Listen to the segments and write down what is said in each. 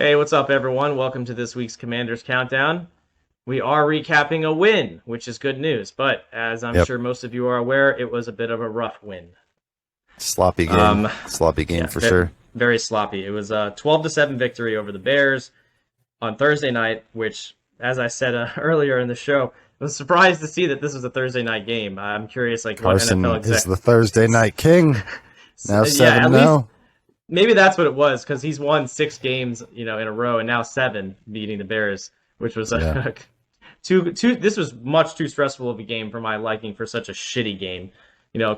Hey, what's up, everyone? Welcome to this week's Commanders Countdown. We are recapping a win, which is good news, but as I'm sure most of you are aware, it was a bit of a rough win. Sloppy game. Sloppy game for sure. Very sloppy. It was a 12-7 victory over the Bears on Thursday night, which, as I said earlier in the show, I was surprised to see that this was a Thursday night game. I'm curious, Carson what NFL exec is the Thursday night king. Now 7-0. Maybe that's what it was, because he's won 6 games, in a row, and now 7 beating the Bears, which was this was much too stressful of a game for my liking for such a shitty game.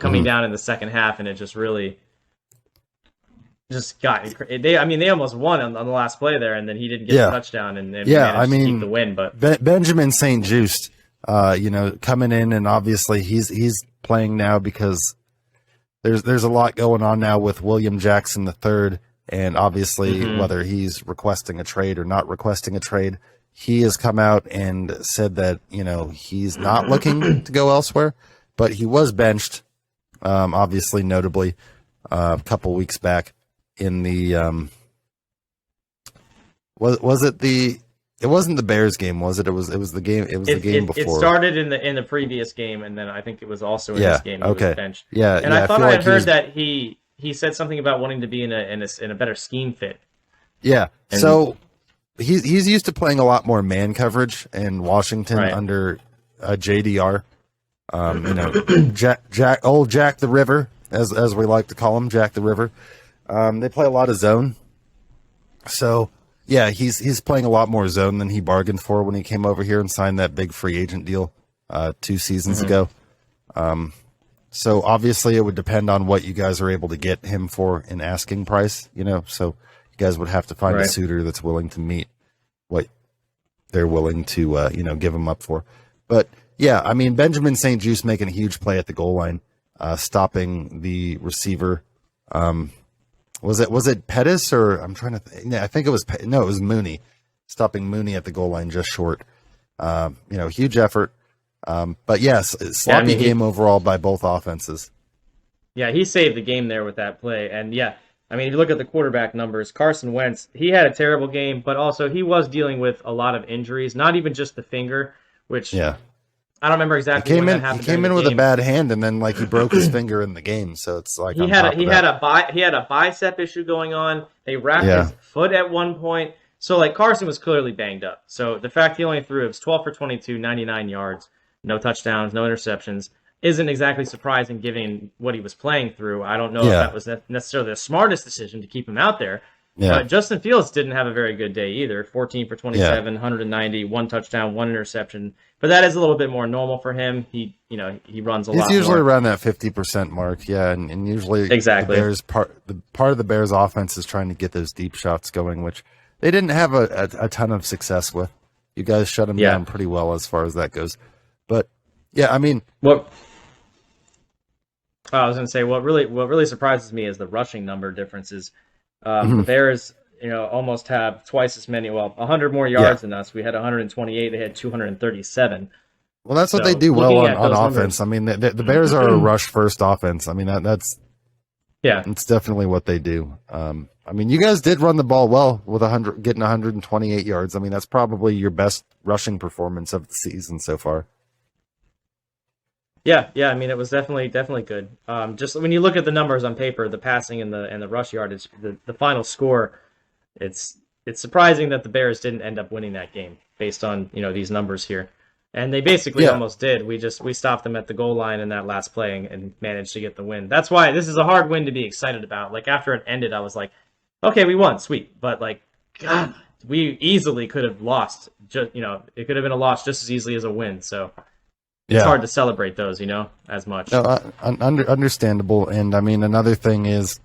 Coming down in the second half, and it just really got they almost won on the last play there, and then he didn't get the touchdown, and managed to keep the win. But Benjamin St-Juste, coming in, and obviously he's playing now because there's a lot going on now with William Jackson III, and obviously whether he's requesting a trade or not requesting a trade, he has come out and said that he's not looking to go elsewhere, but he was benched, obviously notably a couple weeks back in the it wasn't the Bears game, was it? It was the game. It was the game before. It started in the previous game, and then I think it was also in this game. He was benched. Yeah, and I thought I had heard that he said something about wanting to be in a better scheme fit. Yeah, so he's used to playing a lot more man coverage in Washington under JDR. Jack the River, as we like to call him, Jack the River. They play a lot of zone, so. Yeah, he's playing a lot more zone than he bargained for when he came over here and signed that big free agent deal 2 seasons ago. So obviously it would depend on what you guys are able to get him for in asking price, so you guys would have to find a suitor that's willing to meet what they're willing to, give him up for. But yeah, Benjamin St-Juste making a huge play at the goal line, stopping the receiver, Was it Pettis, or I'm trying to think. I think it was it was Mooney, stopping Mooney at the goal line just short. Huge effort. But yes, sloppy game overall by both offenses. Yeah, he saved the game there with that play. And if you look at the quarterback numbers, Carson Wentz, he had a terrible game, but also he was dealing with a lot of injuries, not even just the finger, which I don't remember exactly when that happened. He came in with a bad hand, and then he broke his finger in the game. So it's like he had a bicep issue going on. They wrapped his foot at one point. So Carson was clearly banged up. So the fact he only threw, it was 12 for 22, 99 yards, no touchdowns, no interceptions, isn't exactly surprising given what he was playing through. I don't know if that was necessarily the smartest decision to keep him out there. Yeah. But Justin Fields didn't have a very good day either. 14 for 27, 190, 1 touchdown, 1 interception. But that is a little bit more normal for him. He runs a lot. He's usually around that 50% mark, and usually exactly. The Bears part of the Bears offense is trying to get those deep shots going, which they didn't have a ton of success with. You guys shut him down pretty well as far as that goes. But what I was going to say, what really surprises me is the rushing number differences. The Bears, almost have twice as many. 100 more yards than us. We had 128. They had 237. Well, that's what they do well on offense. Numbers, the Bears are a rush first offense. That's it's definitely what they do. You guys did run the ball well with getting 128 yards. That's probably your best rushing performance of the season so far. Yeah. It was definitely good. Just when you look at the numbers on paper, the passing and the rush yardage, the final score, it's surprising that the Bears didn't end up winning that game based on these numbers here, and they basically almost did. We stopped them at the goal line in that last play and managed to get the win. That's why this is a hard win to be excited about. After it ended, I was like, okay, we won, sweet, but God, we easily could have lost. It could have been a loss just as easily as a win. So. It's hard to celebrate those, as much. No, understandable. And another thing is,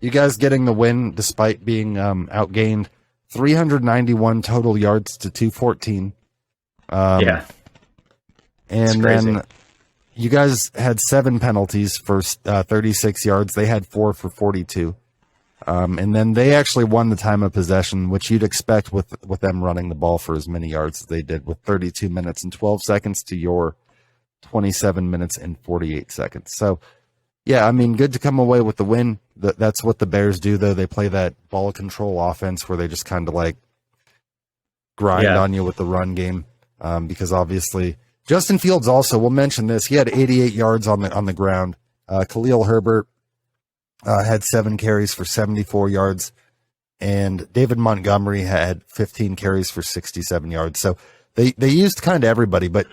you guys getting the win despite being outgained, 391 total yards to 214. And then you guys had 7 penalties for 36 yards. They had 4 for 42. And then they actually won the time of possession, which you'd expect with them running the ball for as many yards as they did, with 32 minutes and 12 seconds to your 27 minutes and 48 seconds. So Yeah, I mean, good to come away with the win. That's what the Bears do, though. They play that ball control offense where they just kind of like grind Yeah. on you with the run game. Because obviously, Justin Fields also, we'll mention this, he had 88 yards on the ground. Khalil Herbert had 7 carries for 74 yards. And David Montgomery had 15 carries for 67 yards. So they used kind of everybody, but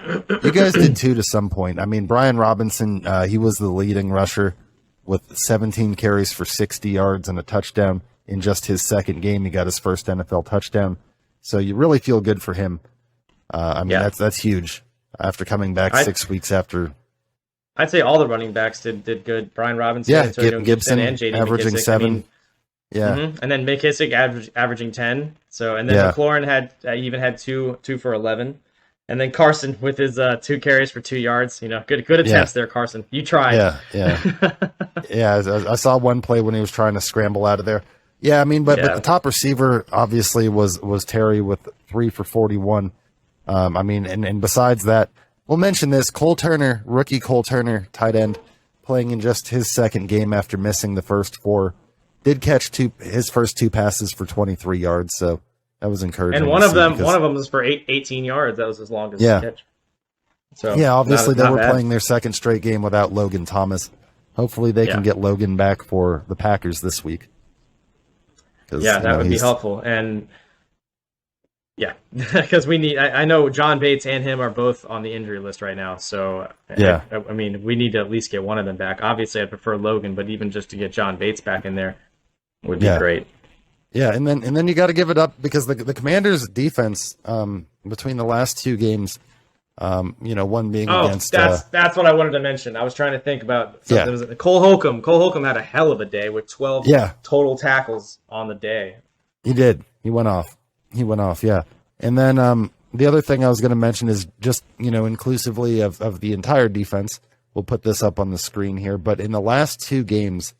you guys did too to some point. I mean, Brian Robinson, he was the leading rusher with 17 carries for 60 yards and a touchdown in just his second game. He got his first NFL touchdown. So you really feel good for him. I mean, that's huge after coming back 6 weeks after. I'd say all the running backs did good. Brian Robinson, Antonio Gibson and JD averaging McKissick. 7. I mean, yeah. And then McKissick averaging 10. So, and then McLaurin had two for 11. And then Carson with his 2 carries for 2 yards. You know, good attempts there, Carson. You tried. Yeah. Yeah, I saw one play when he was trying to scramble out of there. Yeah, I mean, but the top receiver obviously was Terry with 3 for 41. I mean, and besides that, we'll mention this, rookie Cole Turner, tight end, playing in just his second game after missing the first 4. Did catch his first 2 passes for 23 yards, so that was encouraging. And one of them was for 18 yards. That was his longest catch. So yeah, obviously they were bad. playing their second straight game without Logan Thomas. Hopefully they can get Logan back for the Packers this week. Yeah, that would be helpful. And yeah, because we need. I know John Bates and him are both on the injury list right now. So yeah, I mean, we need to at least get one of them back. Obviously, I prefer Logan, but even just to get John Bates back in there would be great. Yeah, and then you got to give it up because the Commanders' defense between the last 2 games, one being against. That's what I wanted to mention. I was trying to think about. Cole Holcomb. Cole Holcomb had a hell of a day with 12 total tackles on the day. He did. He went off. Yeah. And then the other thing I was going to mention is just inclusively of the entire defense. We'll put this up on the screen here, but in the last 2 games,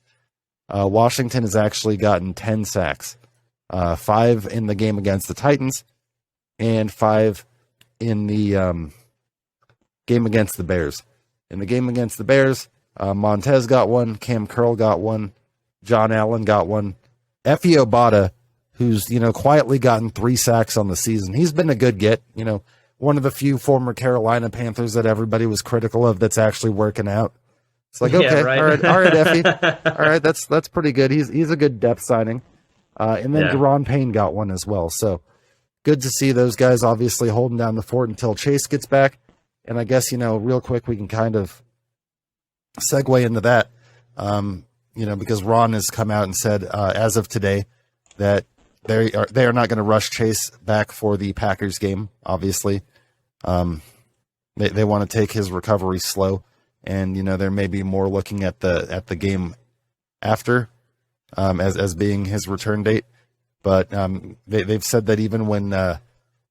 Washington has actually gotten 10 sacks. 5 in the game against the Titans, and 5 in the game against the Bears. In the game against the Bears, Montez got 1, Cam Curl got 1, John Allen got 1. Effie Obata, who's quietly gotten 3 sacks on the season. He's been a good get. One of the few former Carolina Panthers that everybody was critical of that's actually working out. It's like, okay, all right, Effie. All right, that's pretty good. He's a good depth signing. And then Deron Payne got 1 as well. So good to see those guys obviously holding down the fort until Chase gets back. And I guess, real quick, we can kind of segue into that, because Ron has come out and said, as of today, that they are not going to rush Chase back for the Packers game, obviously. They want to take his recovery slow. And, there may be more looking at the game after, as being his return date. But they've said that even when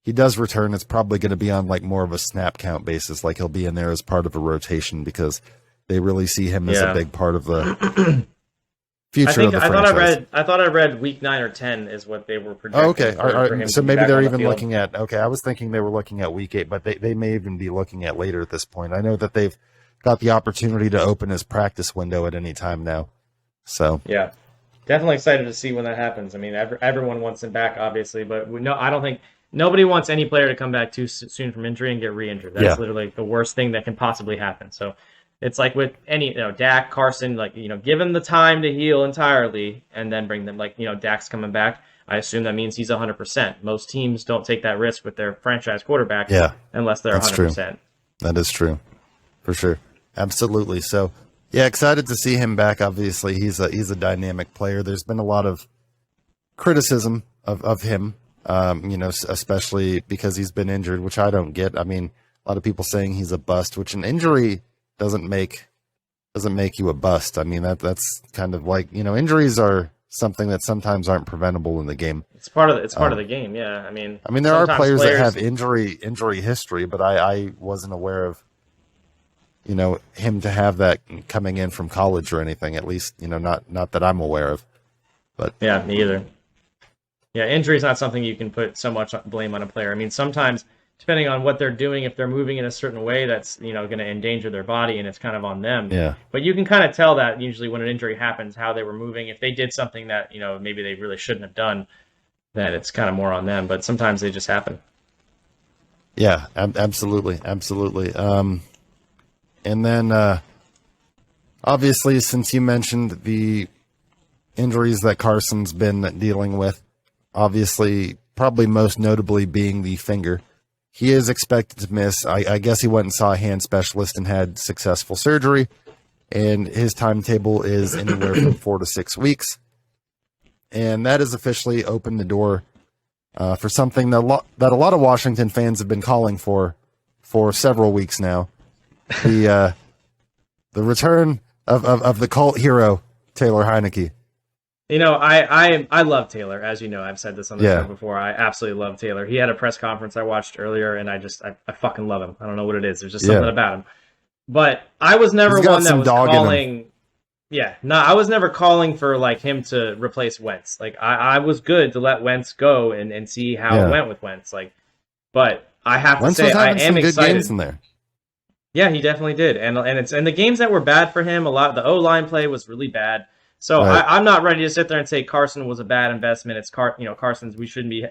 he does return, it's probably going to be on like more of a snap count basis. Like he'll be in there as part of a rotation because they really see him as a big part of the future of the franchise. I thought I read week 9 or 10 is what they were projecting. Oh, okay. For him So to be maybe back they're on the even field. looking at, I was thinking they were looking at week 8, but they may even be looking at later at this point. I know that they've got the opportunity to open his practice window at any time now. So yeah, definitely excited to see when that happens. I mean, everyone wants him back, obviously, but I don't think nobody wants any player to come back too soon from injury and get re-injured. That's literally the worst thing that can possibly happen. So it's like with any, Dak, Carson, like, give him the time to heal entirely and then bring them, like, Dak's coming back. I assume that means he's 100%. Most teams don't take that risk with their franchise quarterback unless they're 100%. True. That is true. For sure. Absolutely. So, yeah, excited to see him back. Obviously, he's a dynamic player. There's been a lot of criticism of him, especially because he's been injured, which I don't get. I mean, a lot of people saying he's a bust, which an injury doesn't make you a bust. I mean, that's kind of like, injuries are something that sometimes aren't preventable in the game. It's part of the game. Yeah. I mean, there are players that have injury history, but I wasn't aware of, him to have that coming in from college or anything, at least, not that I'm aware of, but yeah, me either. Yeah. Injury is not something you can put so much blame on a player. I mean, sometimes depending on what they're doing, if they're moving in a certain way that's going to endanger their body, and it's kind of on them. Yeah. But you can kind of tell that usually when an injury happens, how they were moving. If they did something that maybe they really shouldn't have done, then it's kind of more on them. But sometimes they just happen. Yeah, absolutely, absolutely. And then obviously, since you mentioned the injuries that Carson's been dealing with, obviously, probably most notably being the finger. He is expected to miss. I guess he went and saw a hand specialist and had successful surgery, and his timetable is anywhere from 4 to 6 weeks. And that has officially opened the door for something that a lot of Washington fans have been calling for several weeks now. The return of the cult hero, Taylor Heinicke. I love Taylor, as you know. I've said this on the show before. I absolutely love Taylor. He had a press conference I watched earlier, and I fucking love him. I don't know what it is. There's just something about him. But I was never one that was calling. Yeah, no, I was never calling for like him to replace Wentz. Like I was good to let Wentz go and see how it went with Wentz. Like, but I have to say I am excited. Games in there. Yeah, he definitely did, and the games that were bad for him, a lot. The O-line play was really bad. So right. I'm not ready to sit there and say Carson was a bad investment. It's Carson's. We shouldn't be.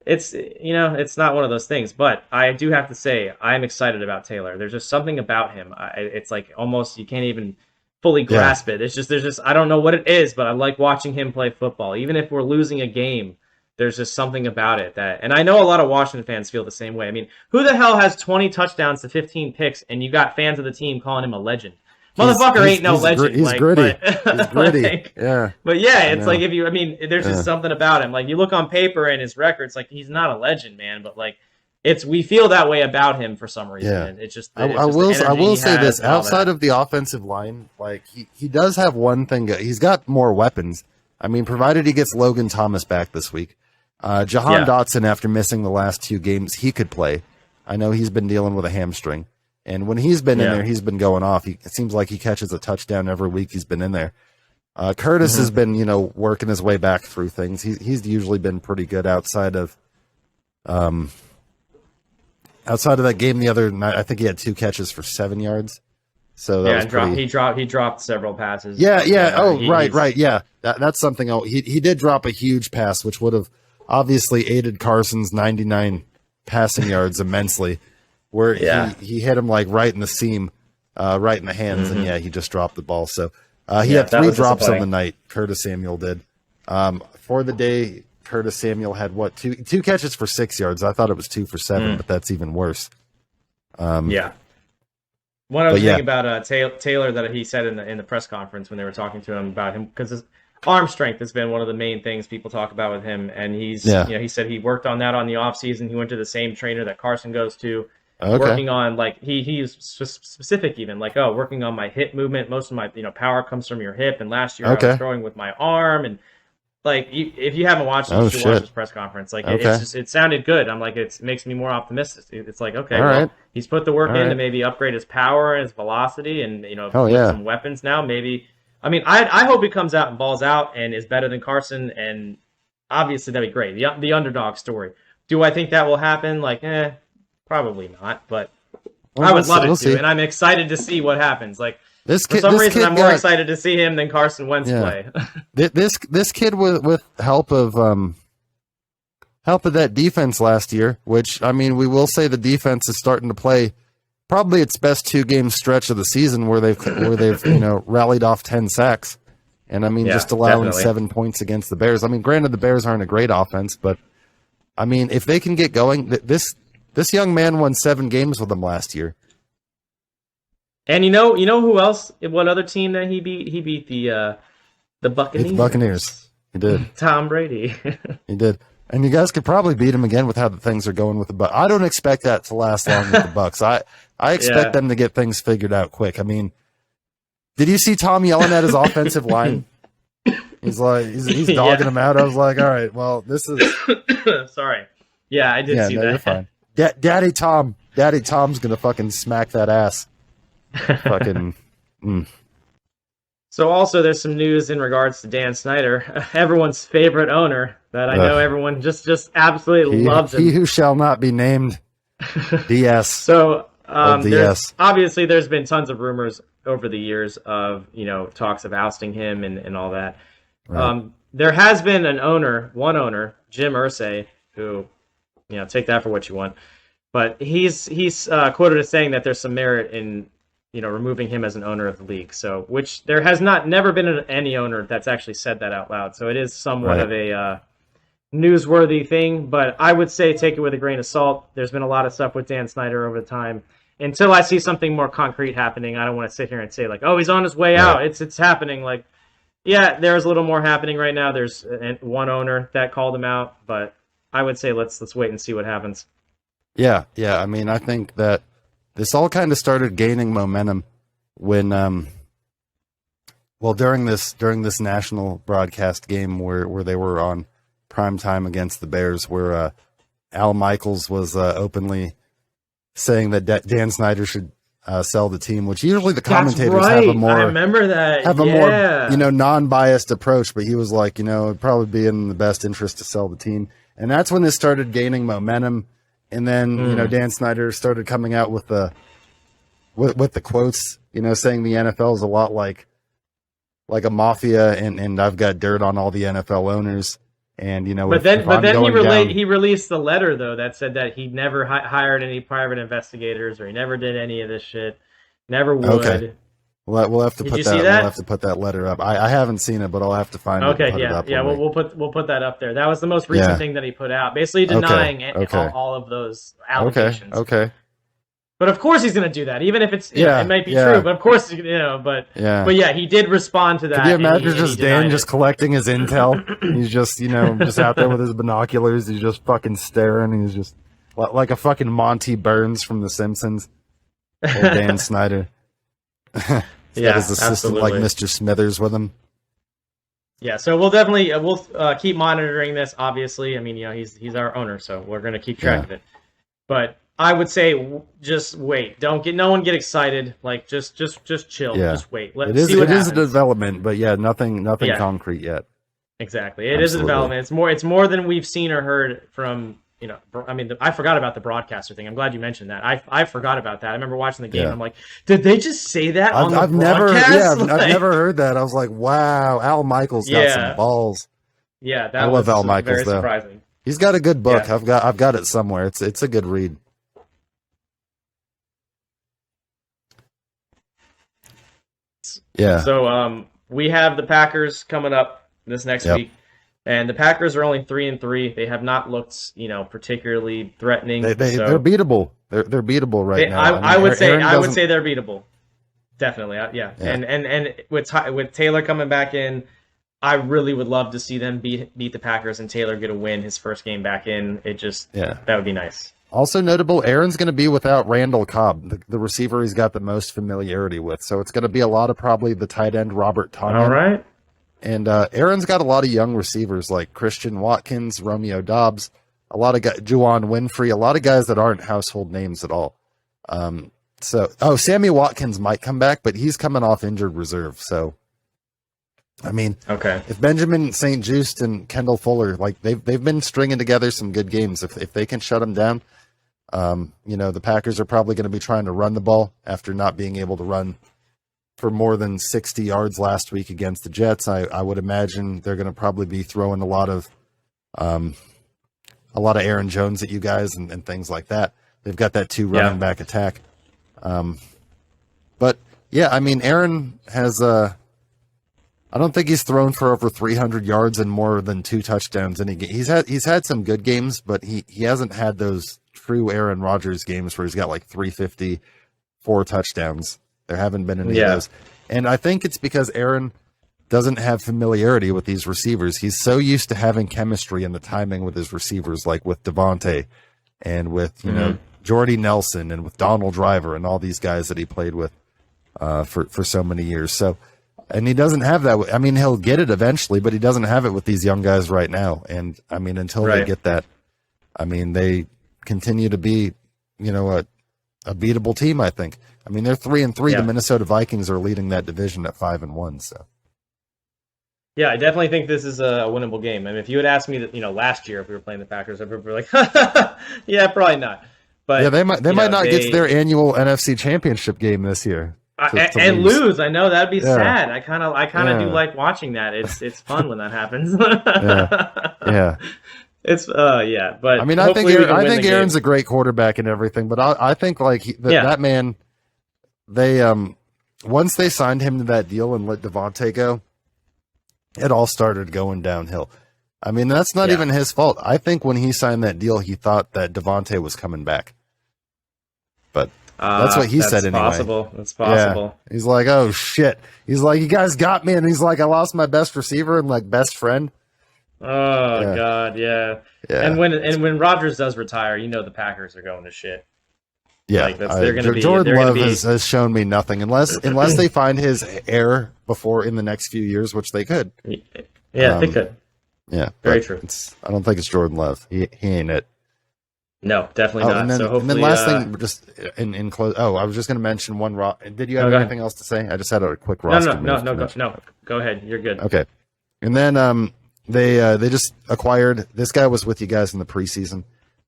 It's it's not one of those things. But I do have to say I'm excited about Taylor. There's just something about him. It's like almost you can't even fully grasp it. There's just I don't know what it is, but I like watching him play football. Even if we're losing a game, there's just something about it that. And I know a lot of Washington fans feel the same way. I mean, who the hell has 20 touchdowns to 15 picks, and you got fans of the team calling him a legend? Motherfucker ain't no legend. He's gritty. He's gritty. Like, yeah. But yeah, it's like there's just something about him. Like you look on paper and his records, like he's not a legend, man. But like we feel that way about him for some reason. Yeah. And it's just. I will say this: outside of the offensive line, like he does have one thing. He's got more weapons. I mean, provided he gets Logan Thomas back this week, Jahan Dotson, after missing the last 2 games, he could play. I know he's been dealing with a hamstring. And when he's been in there, he's been going off. It seems like he catches a touchdown every week he's been in there. Curtis has been, working his way back through things. He's usually been pretty good outside of that game the other night. I think he had 2 catches for 7 yards. So that was he dropped several passes. Yeah. Right. Yeah, that's something. Oh, he did drop a huge pass, which would have obviously aided Carson's 99 passing yards immensely. Where he hit him like right in the seam, right in the hands, and he just dropped the ball. So he had 3 drops on the night. Curtis Samuel did. For the day, Curtis Samuel had two catches for 6 yards. I thought it was 2 for 7, but that's even worse. One other thing about Taylor that he said in the press conference when they were talking to him about him, because his arm strength has been one of the main things people talk about with him, and he said he worked on that on the off season. He went to the same trainer that Carson goes to. Okay. Working on he's specific even working on my hip movement. Most of my power comes from your hip, and last year I was throwing with my arm, and if you haven't watched it, you should watch this press conference. It sounded good. I'm like it makes me more optimistic. It's like right. He's put the work in to maybe upgrade his power and his velocity, and some weapons now. Maybe I hope he comes out and balls out and is better than Carson, and obviously that'd be great. The underdog story. Do I think that will happen? Probably not, but I would love it to, and I'm excited to see what happens. For some reason, I'm more excited to see him than Carson Wentz play. this kid with help of that defense last year, which we will say the defense is starting to play probably its best 2-game stretch of the season, where they've rallied off 10 sacks, and just allowing 7 points against the Bears. Granted, the Bears aren't a great offense, but if they can get going, this young man won 7 games with them last year. And you know who else? What other team that he beat? He beat the Buccaneers. The Buccaneers. He did. Tom Brady. He did. And you guys could probably beat him again with how the things are going with the Bucs. I don't expect that to last long with the Bucs. I expect them to get things figured out quick. Did you see Tom yelling at his offensive line? He's dogging him out. I was like, all right, well, this is. Sorry. Yeah, I did see that. You're fine. Daddy Tom's gonna fucking smack that ass. Fucking. So also, there's some news in regards to Dan Snyder, everyone's favorite owner that I know everyone just absolutely loves him. He who shall not be named. DS. So Old DS. there's been tons of rumors over the years of talks of ousting him and all that. Right. There has been one owner, Jim Irsay, who take that for what you want, but he's quoted as saying that there's some merit in removing him as an owner of the league. So which there has never been any owner that's actually said that out loud. So it is somewhat Right. of a newsworthy thing, but I would say take it with a grain of salt. There's been a lot of stuff with Dan Snyder over the time. Until I see something more concrete happening, I don't want to sit here and say like, oh, he's on his way out. It's happening. Like, yeah, there's a little more happening right now. There's one owner that called him out, but I would say let's wait and see what happens. Yeah. I mean, I think that this all kind of started gaining momentum when, during this national broadcast game where they were on prime time against the Bears, where Al Michaels was openly saying that Dan Snyder should sell the team, which usually the commentators have a more, I remember that. have a more, non-biased approach, but he was like, it'd probably be in the best interest to sell the team. And that's when this started gaining momentum. And then, Dan Snyder started coming out with the quotes, saying the NFL is a lot like a mafia, and I've got dirt on all the NFL owners. And but then he released the letter though that said that he never hired any private investigators, or he never did any of this shit, never would. Okay. We'll have to put that. We'll have to put that letter up. I haven't seen it, but I'll have to find it. Okay, yeah. We'll put that up there. That was the most recent thing that he put out, basically denying all of those allegations. Okay. But of course he's going to do that, even if it's it might be true. But of course, but yeah, he did respond to that. Can you imagine Dan just collecting his intel? He's just just out there with his binoculars. He's just fucking staring. He's just like a fucking Monty Burns from The Simpsons. Old Dan Snyder. He's got his assistant like Mr. Smithers with him. Yeah, so we'll definitely keep monitoring this. Obviously, I mean, he's our owner, so we're going to keep track of it. But I would say just wait. No one get excited. Like just chill. Yeah. Just wait. Let's see what happens. It is a development, but nothing concrete yet. Exactly. It is a development. It's more than we've seen or heard from, I mean, I forgot about the broadcaster thing. I'm glad you mentioned that. I forgot about that. I remember watching the game. I'm like, did they just say that on the broadcast? I've never heard that. I was like, wow, Al Michaels got some balls. Yeah, I love Al Michaels, very surprising. He's got a good book. Yeah. I've got it somewhere. It's a good read. Yeah. So we have the Packers coming up this next week, and the Packers are only 3-3. They have not looked, particularly threatening. They're beatable. They're beatable right now. I would say they're beatable. Definitely, yeah. And with Taylor coming back in, I really would love to see them beat the Packers and Taylor get a win his first game back in. That would be nice. Also notable, Aaron's going to be without Randall Cobb, the receiver he's got the most familiarity with. So it's going to be a lot of probably the tight end Robert Tonyan. All right. And Aaron's got a lot of young receivers like Christian Watkins, Romeo Dobbs, a lot of guys, Juwan Winfrey, a lot of guys that aren't household names at all. Sammy Watkins might come back, but he's coming off injured reserve. So, I mean, if Benjamin St. Juste and Kendall Fuller, like they've been stringing together some good games. If they can shut them down, the Packers are probably going to be trying to run the ball after not being able to run for more than 60 yards last week against the Jets. I would imagine they're going to probably be throwing a lot of Aaron Jones at you guys and things like that. They've got that 2 running back attack. But yeah, I mean, Aaron has I don't think he's thrown for over 300 yards and more than 2 touchdowns in a game. He's had some good games, but he hasn't had those true Aaron Rodgers games where he's got like 350, 4 touchdowns. There haven't been any of those. And I think it's because Aaron doesn't have familiarity with these receivers. He's so used to having chemistry and the timing with his receivers, like with Devontae and with, Jordy Nelson and with Donald Driver and all these guys that he played with for so many years. So, and he doesn't have that. I mean, he'll get it eventually, but he doesn't have it with these young guys right now. And I mean, until they get that, I mean, they continue to be, a beatable team, I think. I mean, they're 3-3. The Minnesota Vikings are leading that division at 5-1. So, yeah, I definitely think this is a winnable game. I mean, if you had asked me that, last year if we were playing the Packers, I'd be like, yeah, probably not. But Yeah, they might not get to they their annual NFC Championship game this year to and lose. lose. I know that'd be Yeah. sad. I kind of do Yeah. like watching that. It's fun when that happens. Yeah. It's yeah, but I mean, I think hopefully we can win I think the Aaron's game. a great quarterback and everything, but I think like Yeah. that man, they once they signed him to that deal and let Devontae go, it all started going downhill. I mean, that's not Yeah. even his fault. I think when he signed that deal, he thought that Devontae was coming back, but that's what he said anyway. Possible. That's possible. Yeah. He's like, oh shit. He's like, you guys got me, and he's like, I lost my best receiver and like best friend. Oh Yeah. God, yeah. Yeah. And when Rodgers does retire, the Packers are going to shit. Yeah, Like, they're gonna be- Jordan they're gonna Love be- has shown me nothing unless they find his heir before in the next few years, which they could. Yeah, they could. Yeah, Very but true. I don't think it's Jordan Love. He ain't it. No, definitely not. And then, So hopefully, and then last thing, just in close. Oh, I was just going to mention one. Did you have No, go ahead. anything else to say? I just had a quick no, roster. go ahead. You're good. Okay, and then they just acquired. This guy was with you guys in the preseason.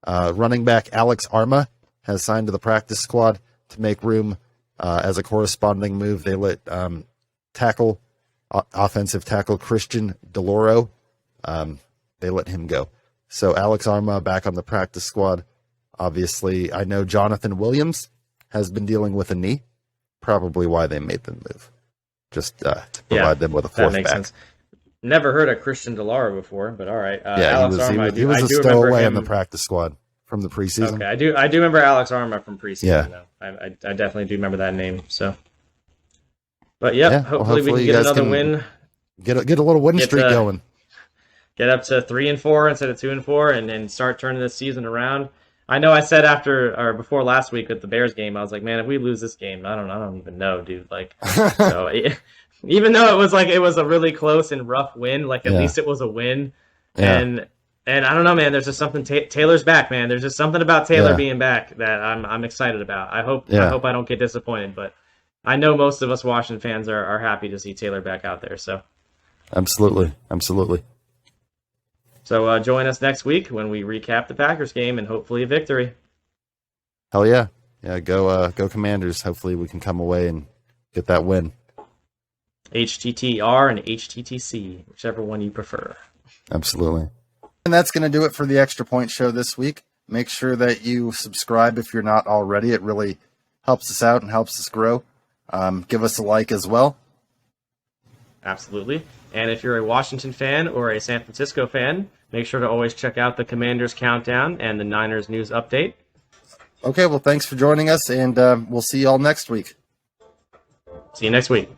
Running back Alex Arma has signed to the practice squad to make room as a corresponding move. They let offensive tackle Christian DeLoro. They let him go. So Alex Arma back on the practice squad. Obviously, I know Jonathan Williams has been dealing with a knee. Probably why they made the move. Just to provide them with a That fourth makes back. sense. Never heard of Christian DeLaro before, but all right. Yeah, Alex he Arma, was a I do remember stowaway him. on the practice squad from the preseason. Okay, I do remember Alex Arma from preseason. Yeah. Though. I definitely do remember that name. So, but yep, Yeah, hopefully we hopefully can you get guys another can win. Get a little win Get, streak going. Get up to 3-4 instead of 2-4, and then start turning this season around. I know I said before last week with the Bears game, I was like, man, if we lose this game, I don't even know, dude. Like, so even though it was a really close and rough win, like at least it was a win. Yeah. And I don't know, man. There's just something. Taylor's back, man. There's just something about Taylor being back that I'm excited about. I hope I don't get disappointed, but I know most of us Washington fans are happy to see Taylor back out there. So Absolutely. So join us next week when we recap the Packers game and hopefully a victory. Hell yeah. Yeah, go Commanders. Hopefully we can come away and get that win. HTTR and HTTC, whichever one you prefer. Absolutely. And that's going to do it for the Extra Point Show this week. Make sure that you subscribe if you're not already. It really helps us out and helps us grow. Give us a like as well. Absolutely. And if you're a Washington fan or a San Francisco fan, make sure to always check out the Commanders Countdown and the Niners News Update. Okay, well, thanks for joining us, and we'll see you all next week. See you next week.